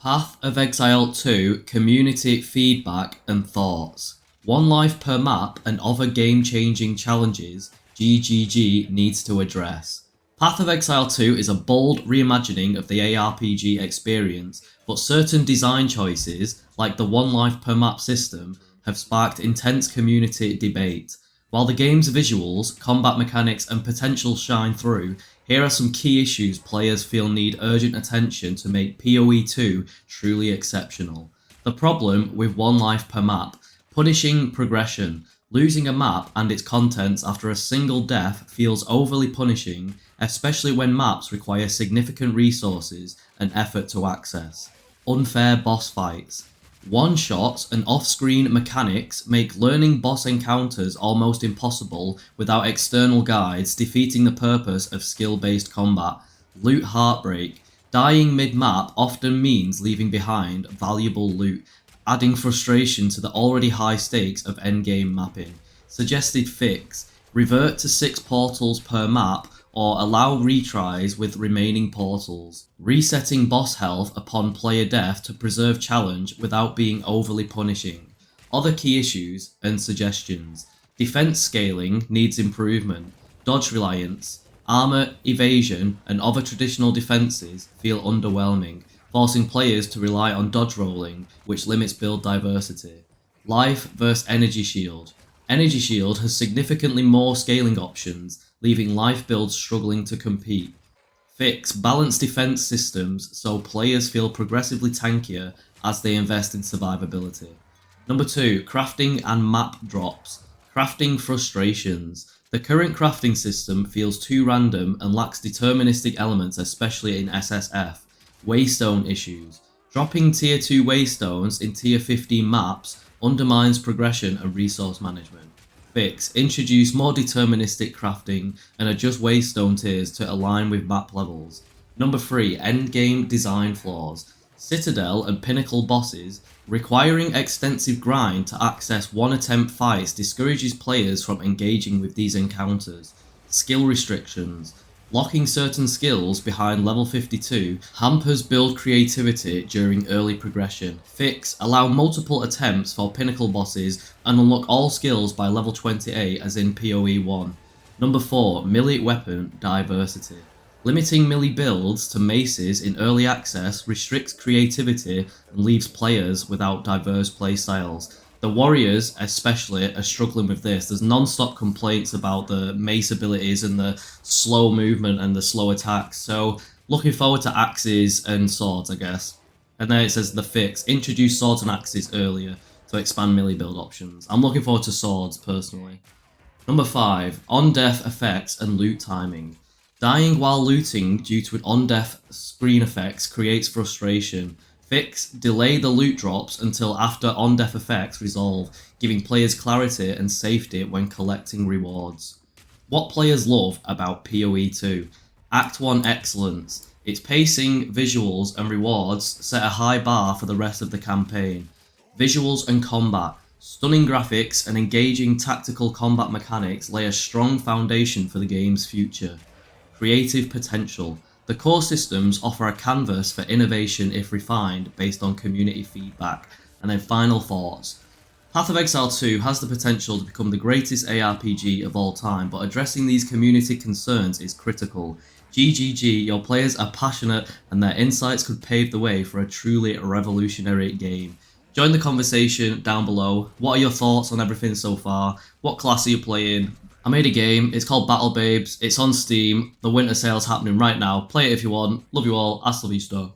Path of Exile 2 Community Feedback and Thoughts. One life per map and other game-changing challenges GGG needs to address. Path of Exile 2 is a bold reimagining of the ARPG experience, but certain design choices, like the one life per map system, have sparked intense community debate. While the game's visuals, combat mechanics and potential shine through, here are some key issues players feel need urgent attention to make PoE 2 truly exceptional. The problem with one life per map: punishing progression. Losing a map and its contents after a single death feels overly punishing, especially when maps require significant resources and effort to access. Unfair boss fights. One-shots and off-screen mechanics make learning boss encounters almost impossible without external guides, defeating the purpose of skill-based combat. Loot heartbreak. Dying mid-map often means leaving behind valuable loot, adding frustration to the already high stakes of endgame mapping. Suggested fix: revert to 6 portals per map or allow retries with remaining portals. Resetting boss health upon player death to preserve challenge without being overly punishing. Other key issues and suggestions: defense scaling needs improvement. Dodge reliance, armor, evasion, and other traditional defenses feel underwhelming, forcing players to rely on dodge rolling, which limits build diversity. Life vs energy shield. Energy shield has significantly more scaling options, leaving life builds struggling to compete. Fix: balanced defense systems so players feel progressively tankier as they invest in survivability. Number 2, crafting and map drops. Crafting frustrations. The current crafting system feels too random and lacks deterministic elements, especially in SSF. Waystone issues. Dropping tier 2 waystones in tier 15 maps undermines progression and resource management. Fix: introduce more deterministic crafting and adjust waystone tiers to align with map levels. Number 3, endgame design flaws. Citadel and Pinnacle bosses requiring extensive grind to access one attempt fights discourages players from engaging with these encounters. Skill restrictions. Locking certain skills behind level 52 hampers build creativity during early progression. Fix: allow multiple attempts for Pinnacle bosses and unlock all skills by level 28 as in PoE 1. Number 4, melee weapon diversity. Limiting melee builds to maces in early access restricts creativity and leaves players without diverse playstyles. The warriors especially are struggling with this. There's non-stop complaints about the mace abilities and the slow movement and the slow attacks. So looking forward to axes and swords, I guess. And then it says the fix: introduce swords and axes earlier to expand melee build options. I'm looking forward to swords personally. Number 5, on-death effects and loot timing. Dying while looting due to on-death screen effects creates frustration. Fix: delay the loot drops until after on-death effects resolve, giving players clarity and safety when collecting rewards. What players love about PoE 2. Act 1 excellence. Its pacing, visuals and rewards set a high bar for the rest of the campaign. Visuals and combat. Stunning graphics and engaging tactical combat mechanics lay a strong foundation for the game's future. Creative potential. The core systems offer a canvas for innovation if refined based on community feedback. And then final thoughts. Path of Exile 2 has the potential to become the greatest ARPG of all time, but addressing these community concerns is critical. GGG, your players are passionate and their insights could pave the way for a truly revolutionary game. Join the conversation down below. What are your thoughts on everything so far? What class are you playing? I made a game, it's called Battle Babes, it's on Steam, the winter sale's happening right now. Play it if you want. Love you all, hasta la vista.